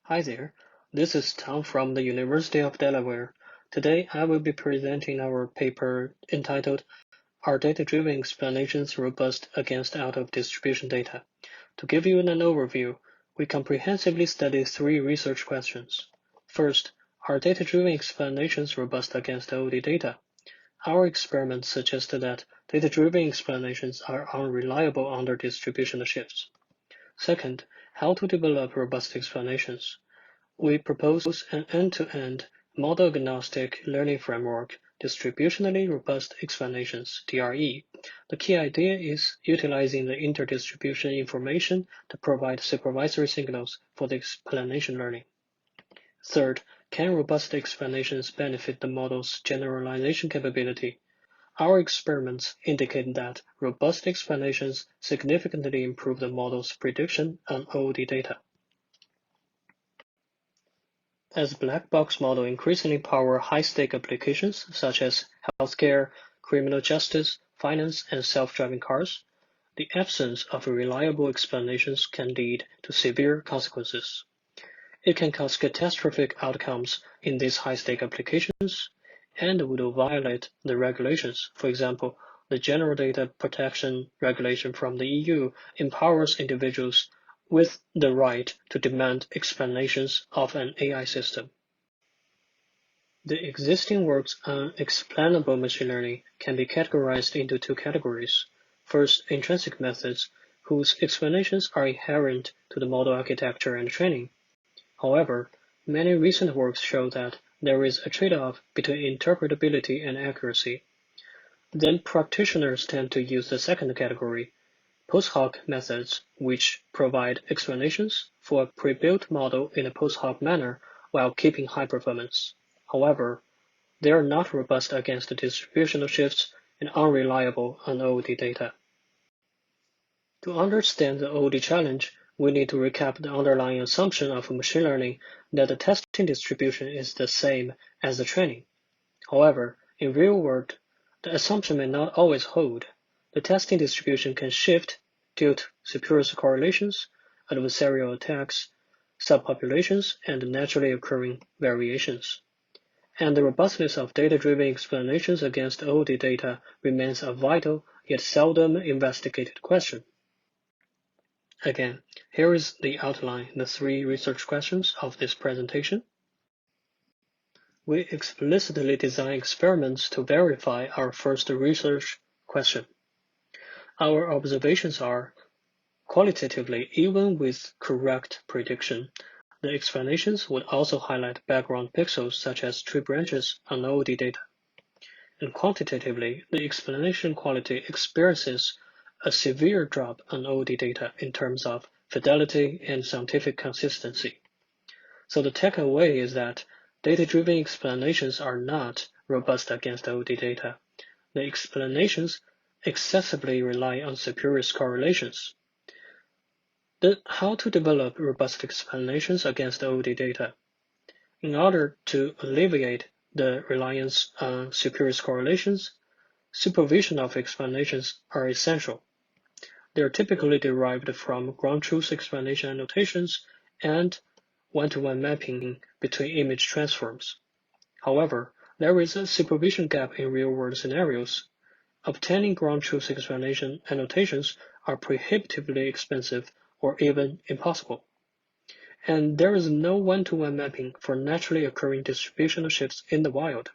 Hi there, this is Tom from the University of Delaware. Today I will be presenting our paper entitled Are Data-Driven Explanations Robust Against Out-of-Distribution Data? To give you an overview, we comprehensively studied three research questions. First, are data-driven explanations robust against OD data? Our experiments suggested that data-driven explanations are unreliable under distributional shifts. Second, how to develop robust explanations. We propose an end-to-end model-agnostic learning framework, Distributionally Robust Explanations, DRE. The key idea is utilizing the interdistribution information to provide supervisory signals for the explanation learning. Third, can robust explanations benefit the model's generalization capability? Our experiments indicate that robust explanations significantly improve the model's prediction on OD data. As black box models increasingly power high-stake applications such as healthcare, criminal justice, finance, and self-driving cars, the absence of reliable explanations can lead to severe consequences. It can cause catastrophic outcomes in these high-stake applications and would violate the regulations. For example, the General Data Protection Regulation from the EU empowers individuals with the right to demand explanations of an AI system. The existing works on explainable machine learning can be categorized into two categories. First, intrinsic methods, whose explanations are inherent to the model architecture and training. However, many recent works show that there is a trade-off between interpretability and accuracy. Then practitioners tend to use the second category, post-hoc methods, which provide explanations for a pre-built model in a post-hoc manner while keeping high performance. However, they are not robust against distributional shifts and unreliable on OD data. To understand the OD challenge, we need to recap the underlying assumption of machine learning that the testing distribution is the same as the training. However, in real world, the assumption may not always hold. The testing distribution can shift due to spurious correlations, adversarial attacks, subpopulations, and naturally occurring variations. And the robustness of data-driven explanations against OD data remains a vital yet seldom investigated question. Again, here is the outline, the three research questions of this presentation. We explicitly design experiments to verify our first research question. Our observations are, qualitatively, even with correct prediction, the explanations would also highlight background pixels such as tree branches on OD data. And quantitatively, the explanation quality experiences a severe drop on OD data in terms of fidelity and scientific consistency. So the takeaway is that data-driven explanations are not robust against OD data. The explanations excessively rely on spurious correlations. How to develop robust explanations against OD data? In order to alleviate the reliance on spurious correlations, supervision of explanations are essential. They are typically derived from ground truth explanation annotations and one-to-one mapping between image transforms. However, there is a supervision gap in real-world scenarios. Obtaining ground truth explanation annotations are prohibitively expensive or even impossible. And there is no one-to-one mapping for naturally occurring distributional shifts in the wild.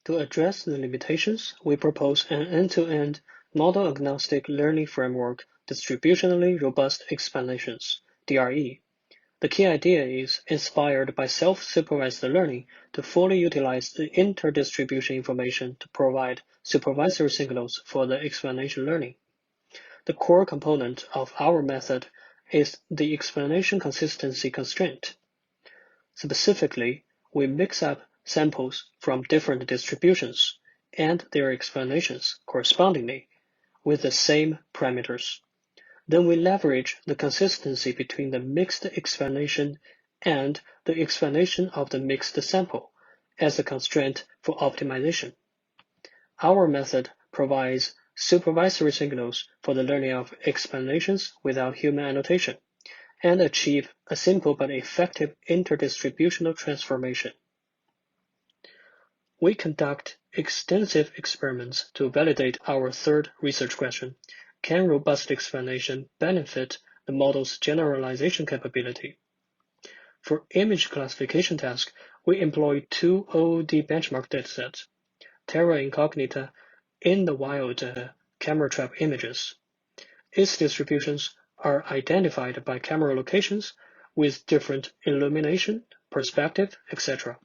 To address the limitations, we propose an end-to-end model-agnostic learning framework, Distributionally Robust Explanations, DRE. The key idea is inspired by self-supervised learning to fully utilize the interdistribution information to provide supervisory signals for the explanation learning. The core component of our method is the explanation consistency constraint. Specifically, we mix up samples from different distributions and their explanations correspondingly with the same parameters. Then we leverage the consistency between the mixed explanation and the explanation of the mixed sample as a constraint for optimization. Our method provides supervisory signals for the learning of explanations without human annotation, and achieve a simple but effective interdistributional transformation. We conduct extensive experiments to validate our third research question: can robust explanation benefit the model's generalization capability? For image classification tasks, we employ two OOD benchmark datasets, terra incognita in the wild camera trap images. Its distributions are identified by camera locations with different illumination, perspective, etc.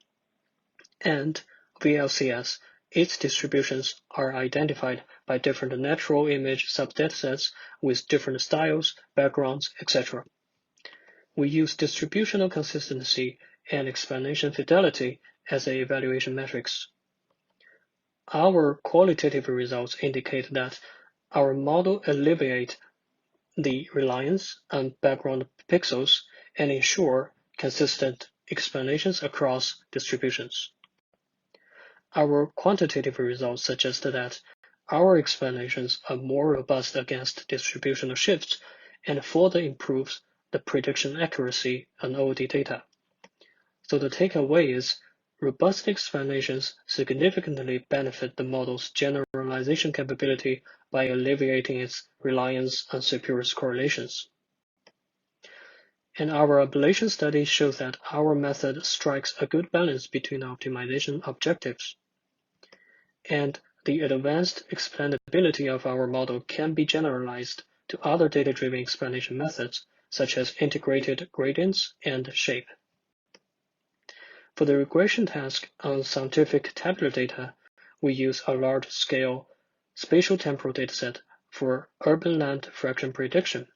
And VLCS, its distributions are identified by different natural image subdatasets with different styles, backgrounds, etc. We use distributional consistency and explanation fidelity as evaluation metrics. Our qualitative results indicate that our model alleviates the reliance on background pixels and ensure consistent explanations across distributions. Our quantitative results suggest that our explanations are more robust against distributional shifts and further improves the prediction accuracy on OOD data. So the takeaway is robust explanations significantly benefit the model's generalization capability by alleviating its reliance on spurious correlations. And our ablation study shows that our method strikes a good balance between optimization objectives. And the advanced explainability of our model can be generalized to other data-driven explanation methods, such as integrated gradients and shape. For the regression task on scientific tabular data, we use a large-scale spatial temporal dataset for urban land fraction prediction.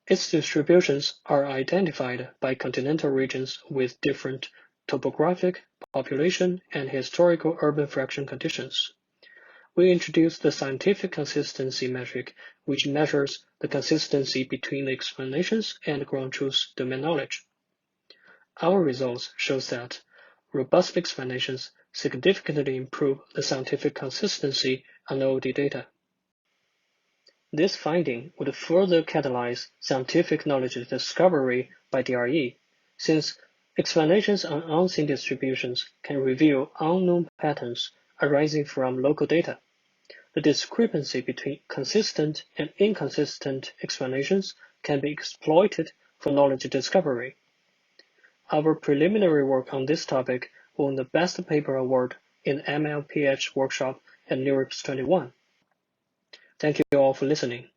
Its distributions are identified by continental regions with different topographic, population, and historical urban fraction conditions. We introduced the scientific consistency metric, which measures the consistency between the explanations and ground truth domain knowledge. Our results show that robust explanations significantly improve the scientific consistency on OOD data. This finding would further catalyze scientific knowledge discovery by DRE, since explanations on unseen distributions can reveal unknown patterns arising from local data. The discrepancy between consistent and inconsistent explanations can be exploited for knowledge discovery. Our preliminary work on this topic won the Best Paper Award in the MLPH workshop at NeurIPS 21. Thank you all for listening.